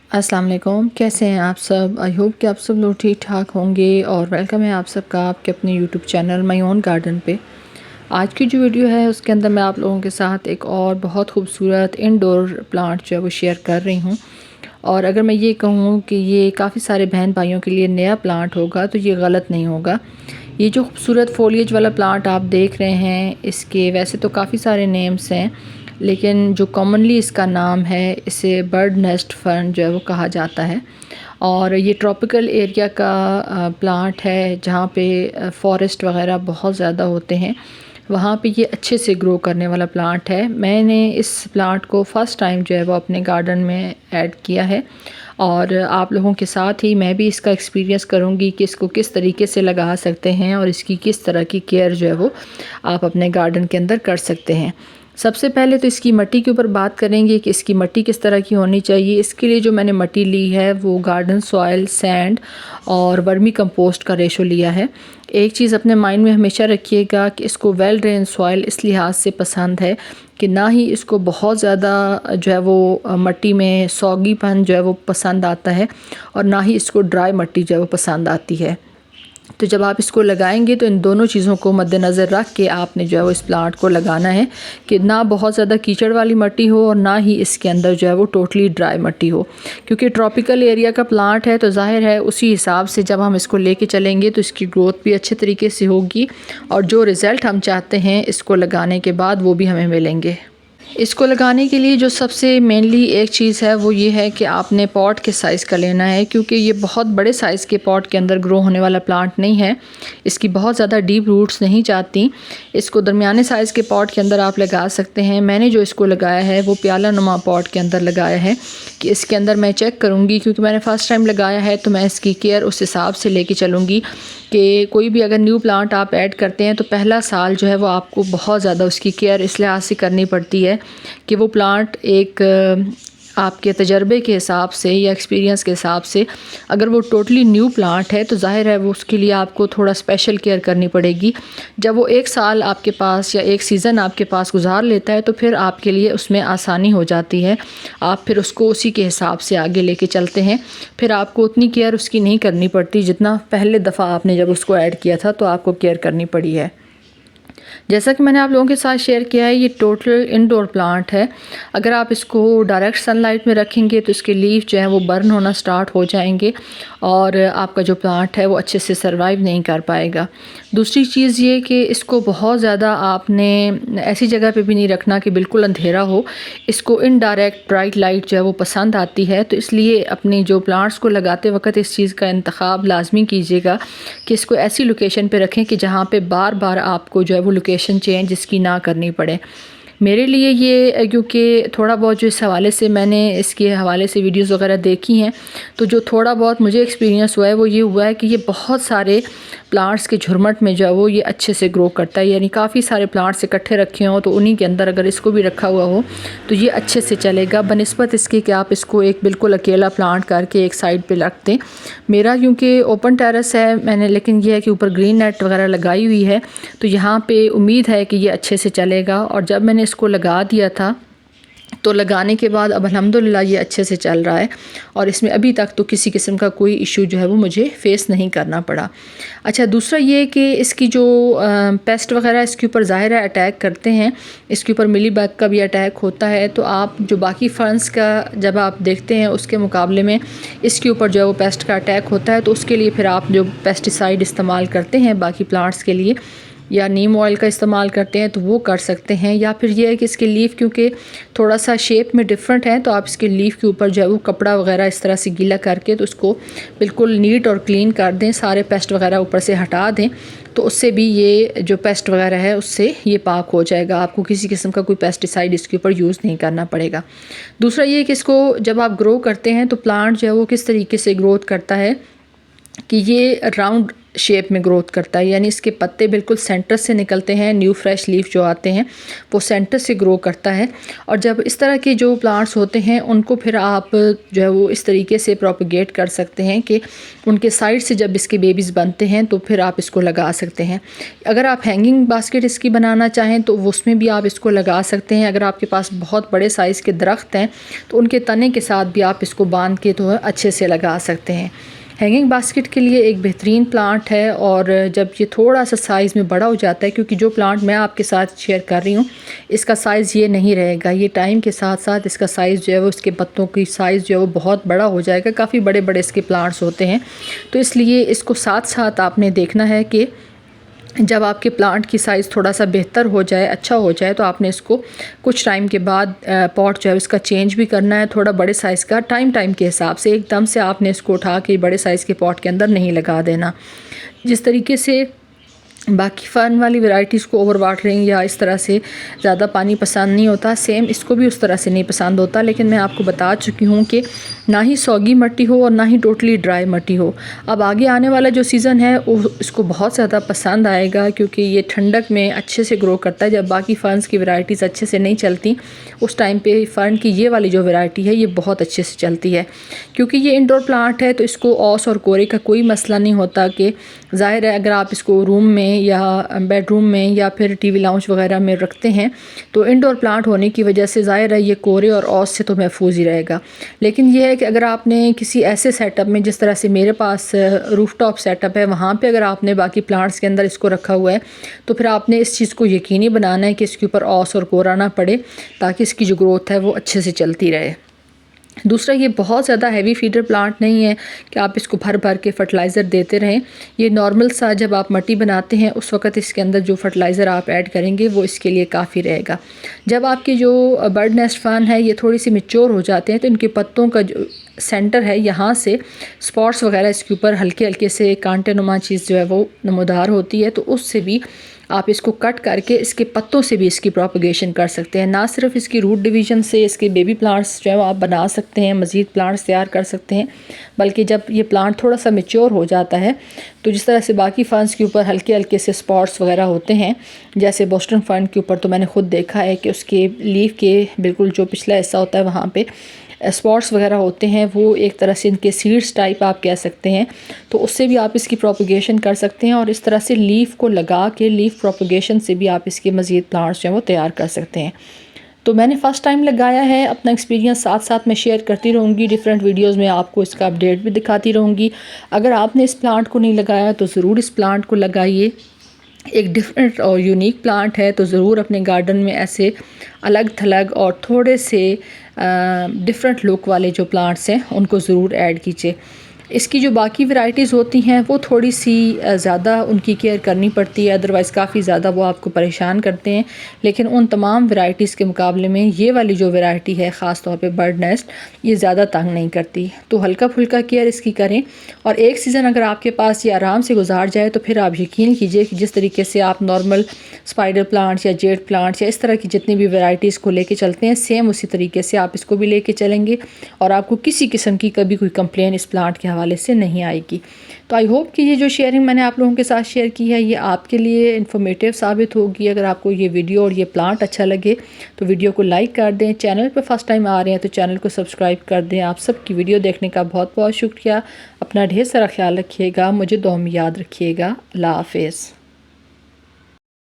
अस्सलाम वालेकुम, कैसे हैं आप सब। आई होप कि आप सब लोग ठीक ठाक होंगे और वेलकम है आप सबका आपके अपने YouTube channel my own garden पे। आज की जो वीडियो है उसके अंदर मैं आप लोगों के साथ एक और बहुत खूबसूरत इंडोर प्लांट जो है वो शेयर कर रही हूँ। और अगर मैं ये कहूँ कि ये काफ़ी सारे बहन भाइयों के लिए नया प्लांट होगा तो ये गलत नहीं होगा। ये जो खूबसूरत फोलिएज वाला प्लांट आप देख रहे हैं, इसके वैसे तो काफ़ी सारे नेम्स हैं, लेकिन जो कॉमनली इसका नाम है, इसे बर्ड नेस्ट फर्न जो है वो कहा जाता है। और ये ट्रॉपिकल एरिया का प्लांट है जहाँ पे फॉरेस्ट वगैरह बहुत ज़्यादा होते हैं, वहाँ पे ये अच्छे से ग्रो करने वाला प्लांट है। मैंने इस प्लांट को फ़र्स्ट टाइम जो है वो अपने गार्डन में ऐड किया है और आप लोगों के साथ ही मैं भी इसका एक्सपीरियंस करूँगी कि इसको किस तरीके से लगा सकते हैं और इसकी किस तरह की केयर जो है वो आप अपने गार्डन के अंदर कर सकते हैं। सबसे पहले तो इसकी मिट्टी के ऊपर बात करेंगे कि इसकी मिट्टी किस तरह की होनी चाहिए। इसके लिए जो मैंने मिट्टी ली है वो गार्डन सॉइल, सैंड और वर्मी कंपोस्ट का रेशो लिया है। एक चीज़ अपने माइंड में हमेशा रखिएगा कि इसको वेल ड्रेन सॉइल इस लिहाज से पसंद है कि ना ही इसको बहुत ज़्यादा जो है वो मिट्टी में सौगीपन जो है वो पसंद आता है और ना ही इसको ड्राई मिट्टी जो है वो पसंद आती है। तो जब आप इसको लगाएंगे तो इन दोनों चीज़ों को मद्देनज़र रख के आपने जो है वो इस प्लांट को लगाना है कि ना बहुत ज़्यादा कीचड़ वाली मिट्टी हो और ना ही इसके अंदर जो है वो टोटली ड्राई मिट्टी हो, क्योंकि ट्रॉपिकल एरिया का प्लांट है तो ज़ाहिर है उसी हिसाब से जब हम इसको लेके चलेंगे तो इसकी ग्रोथ भी अच्छे तरीके से होगी और जो रिज़ल्ट हम चाहते हैं इसको लगाने के बाद वो भी हमें मिलेंगे। इसको लगाने के लिए जो सबसे मेनली एक चीज़ है वो ये है कि आपने पॉट के साइज़ का लेना है, क्योंकि ये बहुत बड़े साइज़ के पॉट के अंदर ग्रो होने वाला प्लांट नहीं है। इसकी बहुत ज़्यादा डीप रूट्स नहीं जाती। इसको दरमियाने साइज़ के पॉट के अंदर आप लगा सकते हैं। मैंने जो इसको लगाया है वो प्याला नुमा पॉट के अंदर लगाया है कि इसके अंदर मैं चेक करूँगी, क्योंकि मैंने फ़र्स्ट टाइम लगाया है तो मैं इसकी केयर उस हिसाब से लेके चलूँगी कि कोई भी अगर न्यू प्लांट आप ऐड करते हैं तो पहला साल जो है वो आपको बहुत ज़्यादा उसकी केयर इस लिहाज से करनी पड़ती है कि वो प्लांट एक आपके तजर्बे के हिसाब से या एक्सपीरियंस के हिसाब से अगर वो टोटली न्यू प्लांट है तो ज़ाहिर है वो उसके लिए आपको थोड़ा स्पेशल केयर करनी पड़ेगी। जब वो एक साल आपके पास या एक सीज़न आपके पास गुजार लेता है तो फिर आपके लिए उसमें आसानी हो जाती है। आप फिर उसको उसी के हिसाब से आगे लेके चलते हैं, फिर आपको उतनी केयर उसकी नहीं करनी पड़ती जितना पहले दफ़ा आपने जब उसको ऐड किया था तो आपको केयर करनी पड़ी है। जैसा कि मैंने आप लोगों के साथ शेयर किया है, ये टोटल इंडोर प्लांट है। अगर आप इसको डायरेक्ट सनलाइट में रखेंगे तो इसके लीफ जो है वो बर्न होना स्टार्ट हो जाएंगे और आपका जो प्लांट है वो अच्छे से सरवाइव नहीं कर पाएगा। दूसरी चीज़ ये कि इसको बहुत ज़्यादा आपने ऐसी जगह पे भी नहीं रखना कि बिल्कुल अंधेरा हो। इसको इनडायरेक्ट ब्राइट लाइट जो है वो पसंद आती है, तो इसलिए अपनी जो प्लांट्स को लगाते वक्त इस चीज़ का इंतखाब लाजमी कीजिएगा कि इसको ऐसी लोकेशन पे रखें कि जहाँ पे बार बार आपको जो है वो लोकेशन चेंज इसकी ना करनी पड़े। मेरे लिए ये क्योंकि थोड़ा बहुत जो इस हवाले से मैंने इसके हवाले से वीडियोस वगैरह देखी हैं, तो जो थोड़ा बहुत मुझे एक्सपीरियंस हुआ है वो ये हुआ है कि ये बहुत सारे प्लांट्स के झुरमट में जो है वो ये अच्छे से ग्रो करता है। यानी काफ़ी सारे प्लांट्स इकट्ठे रखे हों तो उन्हीं के अंदर अगर इसको भी रखा हुआ हो तो ये अच्छे से चलेगा, बनिस्बत इसके कि आप इसको एक बिल्कुल अकेला प्लांट करके एक साइड पे रख दें। मेरा क्योंकि ओपन टेरेस है मैंने, लेकिन ये है कि ऊपर ग्रीन नेट वगैरह लगाई हुई है तो यहाँ पे उम्मीद है कि ये अच्छे से चलेगा। और जब मैंने इसको लगा दिया था तो लगाने के बाद अब अल्हम्दुलिल्लाह ये अच्छे से चल रहा है और इसमें अभी तक तो किसी किस्म का कोई इशू जो है वो मुझे फ़ेस नहीं करना पड़ा। अच्छा, दूसरा ये कि इसकी जो पेस्ट वगैरह इसके ऊपर ज़ाहिर है अटैक करते हैं, इसके ऊपर मिली बग का भी अटैक होता है। तो आप जो बाकी फर्न्स का जब आप देखते हैं उसके मुकाबले में इसके ऊपर जो है वो पेस्ट का अटैक होता है, तो उसके लिए फिर आप जो पेस्टिसाइड इस्तेमाल करते हैं बाकी प्लांट्स के लिए या नीम ऑयल का इस्तेमाल करते हैं तो वो कर सकते हैं। या फिर ये है कि इसके लीफ क्योंकि थोड़ा सा शेप में डिफरेंट है तो आप इसके लीफ के ऊपर जो है वो कपड़ा वगैरह इस तरह से गीला करके तो उसको बिल्कुल नीट और क्लीन कर दें, सारे पेस्ट वगैरह ऊपर से हटा दें, तो उससे भी ये जो पेस्ट वगैरह है उससे ये पाक हो जाएगा। आपको किसी किस्म का कोई पेस्टिसाइड इसके ऊपर यूज़ नहीं करना पड़ेगा। दूसरा ये कि इसको जब आप ग्रो करते हैं तो प्लांट जो है वो किस तरीके से ग्रोथ करता है कि ये राउंड शेप में ग्रोथ करता है, यानी इसके पत्ते बिल्कुल सेंटर से निकलते हैं। न्यू फ्रेश लीफ जो आते हैं वो सेंटर से ग्रो करता है। और जब इस तरह के जो प्लांट्स होते हैं उनको फिर आप जो है वो इस तरीके से प्रोपगेट कर सकते हैं कि उनके साइड से जब इसके बेबीज़ बनते हैं तो फिर आप इसको लगा सकते हैं। अगर आप हैंगिंग बास्केट इसकी बनाना चाहें तो उसमें भी आप इसको लगा सकते हैं। अगर आपके पास बहुत बड़े साइज़ के दरख्त हैं तो उनके तने के साथ भी आप इसको बांध के तो अच्छे से लगा सकते हैं। हैंगिंग बास्केट के लिए एक बेहतरीन प्लांट है। और जब ये थोड़ा सा साइज़ में बड़ा हो जाता है, क्योंकि जो प्लांट मैं आपके साथ शेयर कर रही हूँ इसका साइज़ ये नहीं रहेगा, ये टाइम के साथ साथ इसका साइज़ जो है वो इसके पत्तों की साइज़ जो है वो बहुत बड़ा हो जाएगा। काफ़ी बड़े बड़े इसके प्लांट्स होते हैं, तो इसलिए इसको साथ साथ आपने देखना है कि जब आपके प्लांट की साइज़ थोड़ा सा बेहतर हो जाए, अच्छा हो जाए, तो आपने इसको कुछ टाइम के बाद पॉट जो है इसका चेंज भी करना है थोड़ा बड़े साइज़ का। टाइम के हिसाब से एकदम से आपने इसको उठा के बड़े साइज़ के पॉट के अंदर नहीं लगा देना। जिस तरीके से बाकी फर्न वाली वैरायटीज़ को ओवर वाटरिंग या इस तरह से ज़्यादा पानी पसंद नहीं होता, सेम इसको भी उस तरह से नहीं पसंद होता। लेकिन मैं आपको बता चुकी हूँ कि ना ही सौगी मिट्टी हो और ना ही टोटली ड्राई मिट्टी हो। अब आगे आने वाला जो सीज़न है वो इसको बहुत ज़्यादा पसंद आएगा, क्योंकि ये ठंडक में अच्छे से ग्रो करता है। जब बाकी फ़र्न्स की वैरायटीज़ अच्छे से नहीं चलती उस टाइम पे फ़र्न की ये वाली जो वैरायटी है ये बहुत अच्छे से चलती है। क्योंकि ये इंडोर प्लांट है तो इसको ओस और कोरे का कोई मसला नहीं होता। कि ज़ाहिर है अगर आप इसको रूम में या बेडरूम में या फिर टीवी लाउंज वगैरह में रखते हैं तो इंडोर प्लांट होने की वजह से ज़ाहिर है ये कोरे और ओस से तो महफूज ही रहेगा। लेकिन यह है कि अगर आपने किसी ऐसे सेटअप में, जिस तरह से मेरे पास रूफटॉप सेटअप है, वहाँ पे अगर आपने बाकी प्लांट्स के अंदर इसको रखा हुआ है तो फिर आपने इस चीज़ को यकीनी बनाना है कि इसके ऊपर ओस और कोरा ना पड़े, ताकि इसकी जो ग्रोथ है वो अच्छे से चलती रहे। दूसरा, ये बहुत ज़्यादा हैवी फीडर प्लांट नहीं है कि आप इसको भर भर के फर्टिलाइज़र देते रहें। ये नॉर्मल सा जब आप मिट्टी बनाते हैं उस वक़्त इसके अंदर जो फर्टिलाइज़र आप ऐड करेंगे वो इसके लिए काफ़ी रहेगा। जब आपकी जो बर्ड नेस्ट फर्न है ये थोड़ी सी मैच्योर हो जाते हैं तो इनके पत्तों का जो सेंटर है यहाँ से स्पॉट्स वगैरह इसके ऊपर हल्के हल्के से कांटे नुमा चीज़ जो है वो नमूदार होती है, तो उससे भी आप इसको कट करके इसके पत्तों से भी इसकी प्रोपगेशन कर सकते हैं। ना सिर्फ इसकी रूट डिवीज़न से इसके बेबी प्लांट्स जो है आप बना सकते हैं, मज़ीद प्लांट्स तैयार कर सकते हैं, बल्कि जब ये प्लांट थोड़ा सा मैच्योर हो जाता है तो जिस तरह से बाकी फर्न्स के ऊपर हल्के हल्के से स्पॉट्स वगैरह होते हैं, जैसे बोस्टन फर्न के ऊपर तो मैंने खुद देखा है कि उसके लीफ के बिल्कुल जो पिछला हिस्सा होता है वहाँ पे स्पॉट्स वगैरह होते हैं, वो एक तरह से इनके सीड्स टाइप आप कह सकते हैं, तो उससे भी आप इसकी प्रोपगेशन कर सकते हैं। और इस तरह से लीफ को लगा के लीफ प्रोपगेशन से भी आप इसके मज़ीद प्लांट्स जो हैं वो तैयार कर सकते हैं। तो मैंने फ़र्स्ट टाइम लगाया है, अपना एक्सपीरियंस साथ साथ मैं शेयर करती रहूँगी, डिफरेंट वीडियोस में आपको इसका अपडेट भी दिखाती रहूँगी। अगर आपने इस प्लांट को नहीं लगाया तो ज़रूर इस प्लांट को लगाइए। एक डिफरेंट और यूनिक प्लांट है, तो ज़रूर अपने गार्डन में ऐसे अलग थलग और थोड़े से डिफरेंट लुक वाले जो प्लांट्स हैं उनको ज़रूर ऐड कीजिए। इसकी जो बाकी वैरायटीज़ होती हैं वो थोड़ी सी ज़्यादा उनकी केयर करनी पड़ती है, अदरवाइज़ काफ़ी ज़्यादा वो आपको परेशान करते हैं। लेकिन उन तमाम वैरायटीज़ के मुकाबले में ये वाली जो वैरायटी है ख़ास तौर पे बर्ड नेस्ट, ये ज़्यादा तंग नहीं करती। तो हल्का फुल्का केयर इसकी करें, और एक सीज़न अगर आपके पास ये आराम से गुजार जाए तो फिर आप यकीन कीजिए कि जिस तरीके से आप नॉर्मल स्पाइडर प्लांट्स या जेड प्लांट्स या इस तरह की जितनी भी वैरायटीज़ को लेके चलते हैं, सेम उसी तरीके से आप इसको भी लेके चलेंगे और आपको किसी किस्म की कभी कोई कंप्लेन इस प्लांट के हवाले से नहीं आएगी। तो आई होप कि ये जो शेयरिंग मैंने आप लोगों के साथ शेयर की है ये आपके लिए इन्फॉर्मेटिव साबित होगी। अगर आपको ये वीडियो और ये प्लांट अच्छा लगे तो वीडियो को लाइक कर दें, चैनल पर फर्स्ट टाइम आ रहे हैं तो चैनल को सब्सक्राइब कर दें। आप सबकी वीडियो देखने का बहुत बहुत शुक्रिया। अपना ढेर सारा ख्याल रखिएगा, मुझे दुआ में याद रखिएगा। अल्लाह हाफ़िज़।